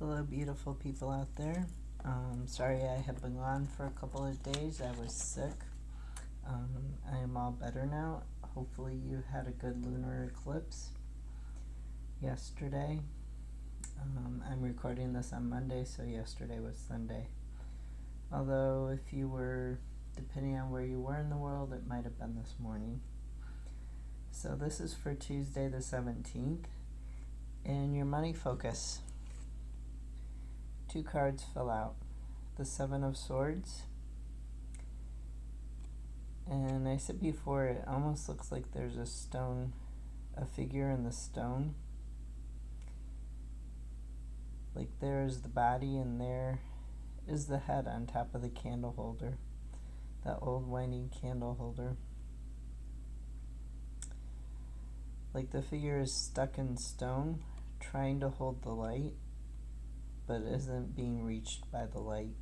Hello, beautiful people out there. Sorry I have been gone for a couple of days. I was sick. I am all better now. Hopefully you had a good lunar eclipse yesterday. I'm recording this on Monday, so yesterday was Sunday. Although if you were, depending on where you were in the world, it might have been this morning. So this is for Tuesday the 17th. And your money focus. 2 cards fell out. The 7 of Swords. And I said before, it almost looks like there's a stone, a figure in the stone. Like there's the body and there is the head on top of the candle holder. That old whiny candle holder. Like the figure is stuck in stone, trying to hold the light, but isn't being reached by the light.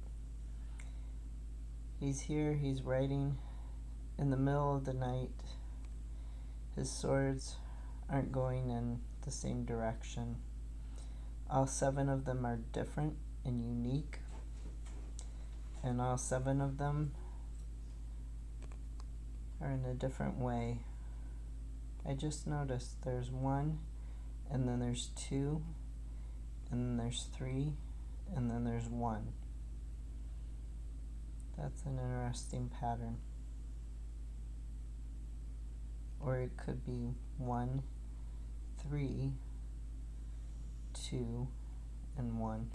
He's here, he's writing in the middle of the night. His swords aren't going in the same direction. All 7 of them are different and unique, and all 7 of them are in a different way. I just noticed there's 1, and then there's 2, and then there's 3, and then there's 1. That's an interesting pattern. Or it could be 1, 3, 2, and 1.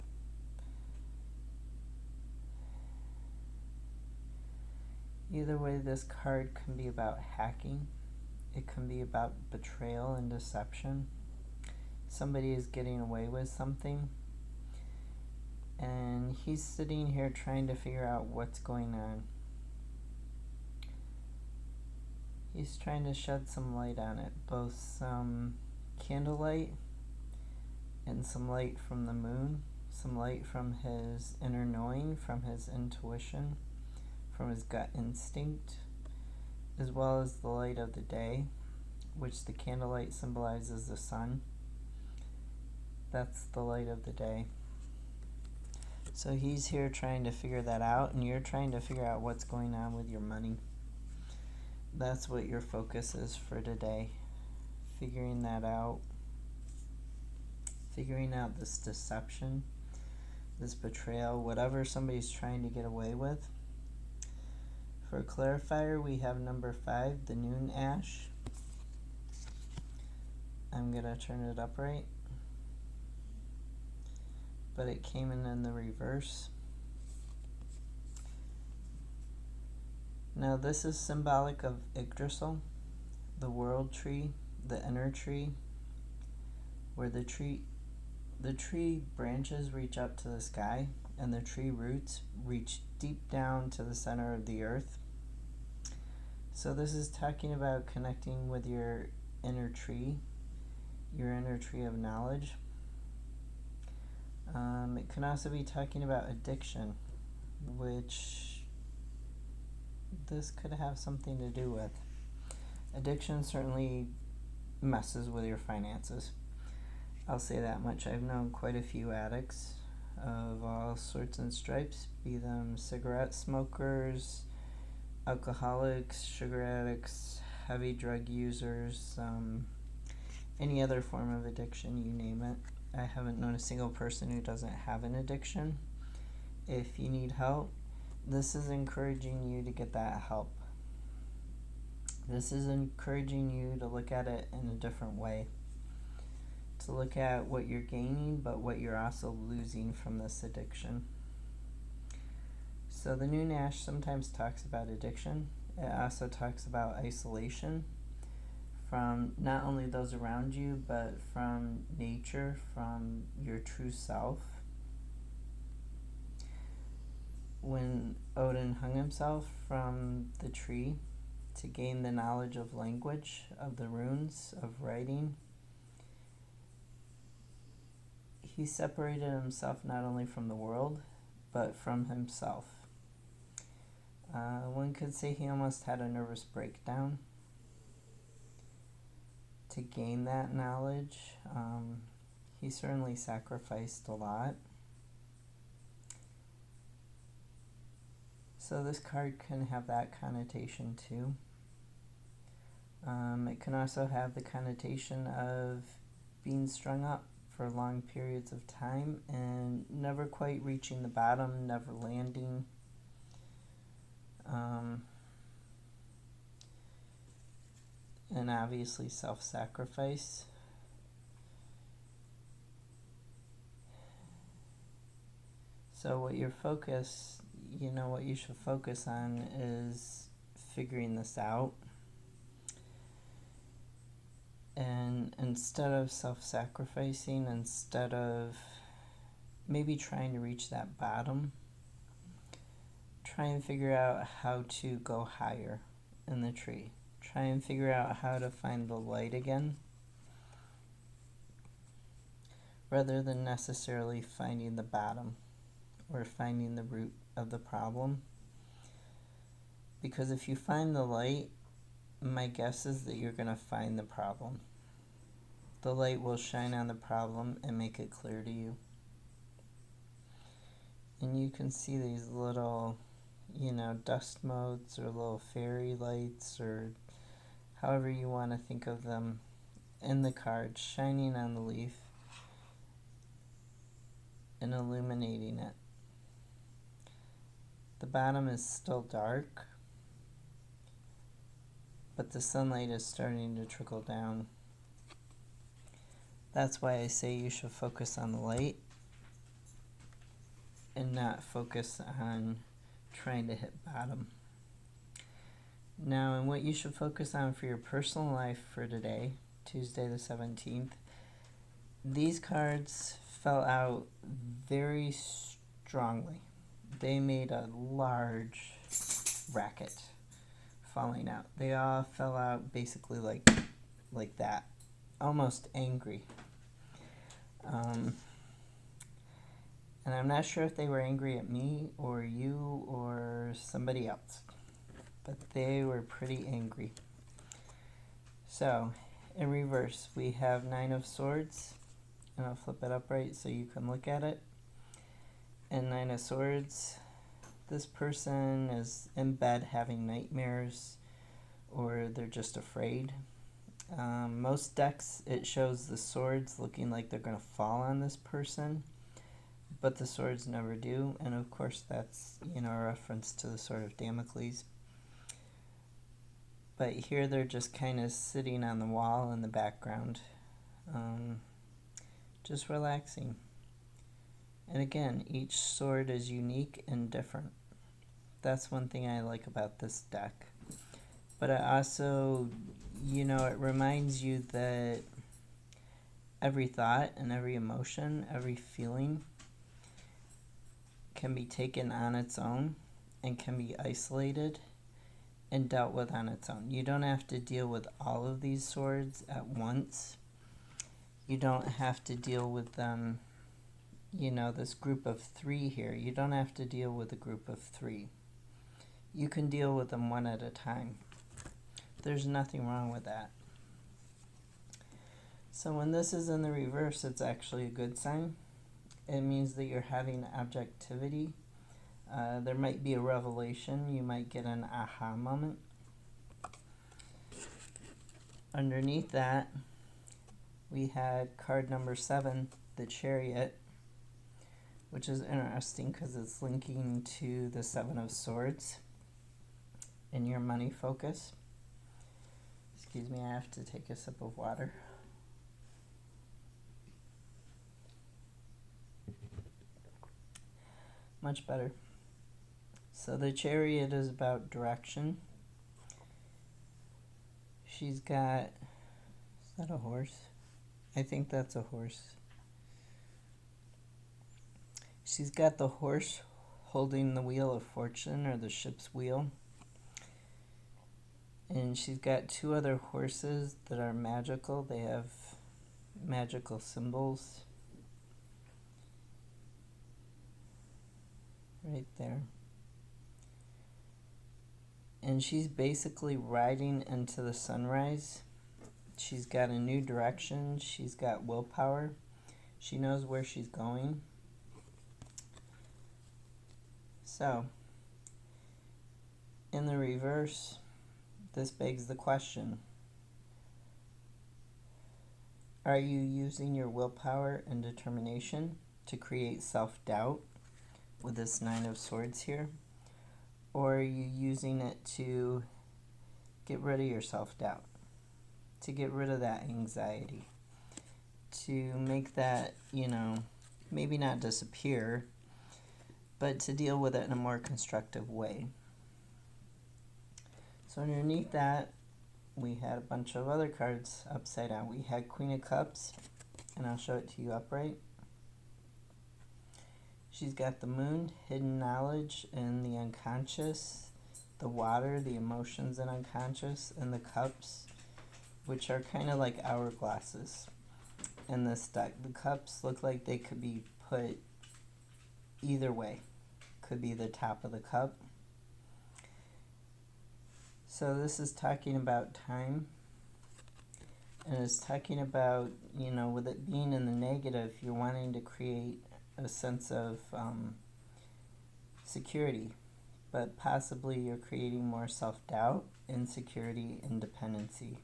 Either way, this card can be about hacking. It can be about betrayal and deception. Somebody is getting away with something, and he's sitting here trying to figure out what's going on. He's trying to shed some light on it, both some candlelight and some light from the moon, some light from his inner knowing, from his intuition, from his gut instinct, as well as the light of the day, which the candlelight symbolizes the sun. That's the light of the day. So he's here trying to figure that out, and you're trying to figure out what's going on with your money. That's what your focus is for today. Figuring that out. Figuring out this deception, this betrayal, whatever somebody's trying to get away with. For a clarifier, we have number 5, the noon ash. I'm going to turn it upright. But it came in the reverse. Now this is symbolic of Yggdrasil, the world tree, the inner tree, where the tree branches reach up to the sky, and the tree roots reach deep down to the center of the earth. So this is talking about connecting with your inner tree of knowledge. It can also be talking about addiction, which this could have something to do with. Addiction certainly messes with your finances. I'll say that much. I've known quite a few addicts of all sorts and stripes, be them cigarette smokers, alcoholics, sugar addicts, heavy drug users, any other form of addiction, you name it. I haven't known a single person who doesn't have an addiction. If you need help, this is encouraging you to get that help. This is encouraging you to look at it in a different way. To look at what you're gaining, but what you're also losing from this addiction. So the noon ash sometimes talks about addiction. It also talks about isolation from not only those around you, but from nature, from your true self. When Odin hung himself from the tree to gain the knowledge of language, of the runes, of writing, he separated himself not only from the world, but from himself. One could say he almost had a nervous breakdown to gain that knowledge. He certainly sacrificed a lot. So this card can have that connotation too. It can also have the connotation of being strung up for long periods of time and never quite reaching the bottom, never landing. And obviously self-sacrifice. So what you should focus on is figuring this out. And instead of self-sacrificing, instead of maybe trying to reach that bottom, try and figure out how to go higher in the tree. Try and figure out how to find the light again, rather than necessarily finding the bottom or finding the root of the problem. Because if you find the light, my guess is that you're going to find the problem. The light will shine on the problem and make it clear to you. And you can see these little, dust motes or little fairy lights or however you want to think of them in the card, shining on the leaf and illuminating it. The bottom is still dark, but the sunlight is starting to trickle down. That's why I say you should focus on the light and not focus on trying to hit bottom. Now, and what you should focus on for your personal life for today, Tuesday the 17th, these cards fell out very strongly. They made a large racket falling out. They all fell out basically like that, almost angry. And I'm not sure if they were angry at me or you or somebody else, but they were pretty angry. So, in reverse, we have 9 of Swords, and I'll flip it upright so you can look at it. And 9 of Swords, this person is in bed having nightmares, or they're just afraid. Most decks, it shows the swords looking like they're going to fall on this person, but the swords never do. And of course, that's a reference to the Sword of Damocles. But here they're just kind of sitting on the wall in the background, just relaxing. And again, each sword is unique and different. That's one thing I like about this deck. But it also, it reminds you that every thought and every emotion, every feeling can be taken on its own and can be isolated and dealt with on its own. You don't have to deal with all of these swords at once. You don't have to deal with them, this group of 3 here. You don't have to deal with a group of 3. You can deal with them one at a time. There's nothing wrong with that. So when this is in the reverse, it's actually a good sign. It means that you're having objectivity. There might be a revelation. You might get an aha moment. Underneath that, we had card number 7, the Chariot, which is interesting because it's linking to the 7 of Swords in your money focus. Excuse me, I have to take a sip of water. Much better. So the Chariot is about direction. She's got, is that a horse? I think that's a horse. She's got the horse holding the wheel of fortune, or the ship's wheel. And she's got 2 other horses that are magical. They have magical symbols right there. And she's basically riding into the sunrise. She's got a new direction. She's got willpower. She knows where she's going. So, In the reverse, this begs the question: are you using your willpower and determination to create self-doubt with this Nine of Swords here? Or are you using it to get rid of your self-doubt, to get rid of that anxiety, to make that, maybe not disappear, but to deal with it in a more constructive way? So underneath that, we had a bunch of other cards upside down. We had Queen of Cups, and I'll show it to you upright. She's got the Moon, hidden knowledge, and the unconscious, the water, the emotions and unconscious, and the cups, which are kind of like hourglasses in this deck. The cups look like they could be put either way. Could be the top of the cup. So this is talking about time, and it's talking about, with it being in the negative, you're wanting to create a sense of security, but possibly you're creating more self-doubt, insecurity, and dependency.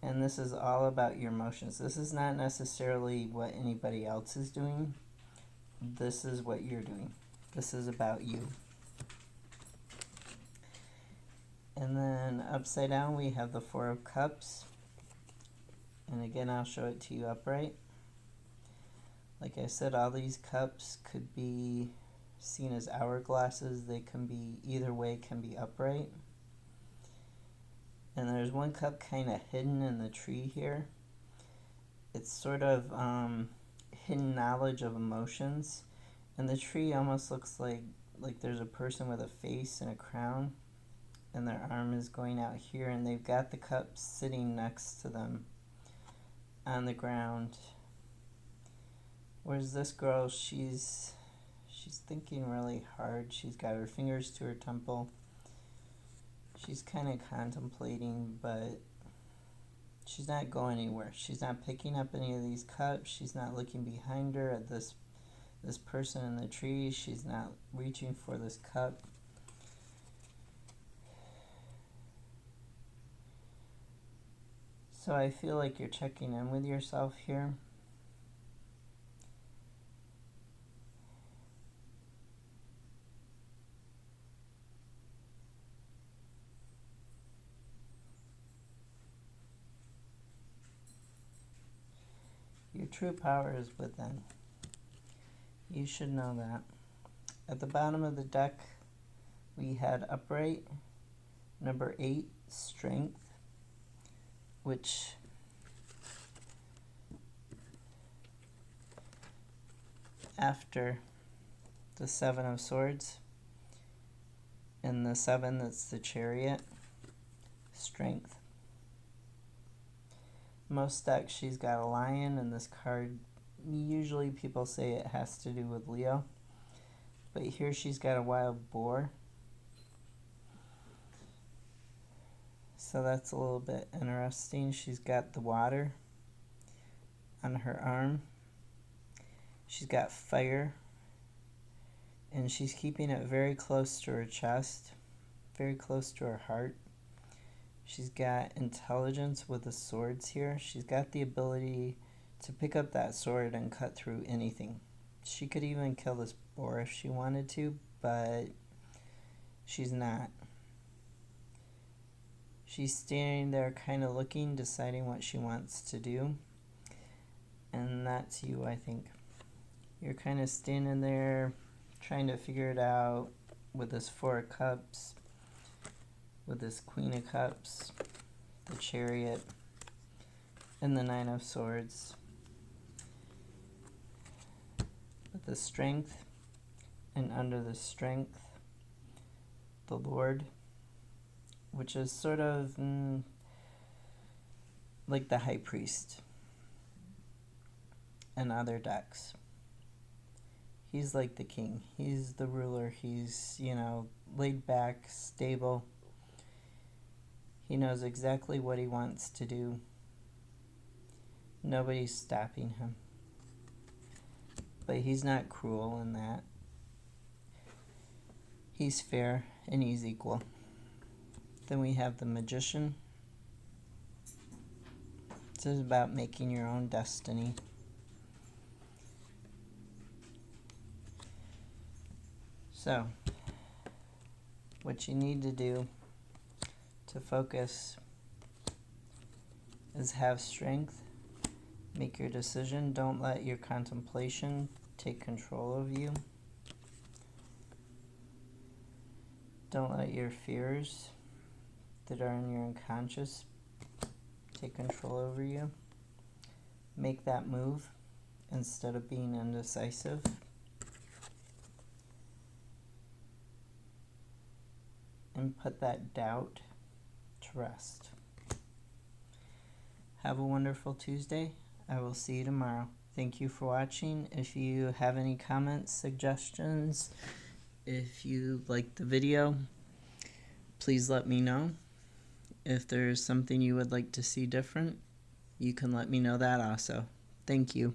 And this is all about your emotions. This is not necessarily what anybody else is doing. This is what you're doing. This is about you. And then upside down we have the Four of Cups. And again, I'll show it to you upright. Like I said, all these cups could be seen as hourglasses. They can be either way, can be upright. And there's one cup kind of hidden in the tree here. It's sort of hidden knowledge of emotions. And the tree almost looks like there's a person with a face and a crown, and their arm is going out here, and they've got the cups sitting next to them on the ground. Whereas this girl, she's thinking really hard. She's got her fingers to her temple. She's kind of contemplating, but she's not going anywhere. She's not picking up any of these cups. She's not looking behind her at this person in the tree. She's not reaching for this cup. So I feel like you're checking in with yourself here. Your true power is within. You should know that. At the bottom of the deck, we had upright, number 8, strength, which after the 7 of Swords, and the 7, that's the Chariot, strength. Most decks, she's got a lion, and this card, usually people say it has to do with Leo, but here she's got a wild boar. So that's a little bit interesting. She's got the water on her arm. She's got fire, and she's keeping it very close to her chest, very close to her heart. She's got intelligence with the swords here. She's got the ability to pick up that sword and cut through anything. She could even kill this boar if she wanted to, but she's not. She's standing there kind of looking, deciding what she wants to do. And that's you, I think. You're kind of standing there trying to figure it out with this 4 of Cups, with this Queen of Cups, the Chariot, and the 9 of Swords. With the strength, and under the strength, the Lord, which is sort of like the High Priest in other decks. He's like the king. He's the ruler. He's, laid back, stable. He knows exactly what he wants to do. Nobody's stopping him. But he's not cruel in that. He's fair and he's equal. Then we have the Magician. This is about making your own destiny. So, what you need to do to focus is have strength, make your decision, don't let your contemplation take control of you. Don't let your fears that are in your unconscious take control over you. Make that move instead of being indecisive. And put that doubt to rest. Have a wonderful Tuesday. I will see you tomorrow. Thank you for watching. If you have any comments, suggestions, if you liked the video, please let me know. If there's something you would like to see different, you can let me know that also. Thank you.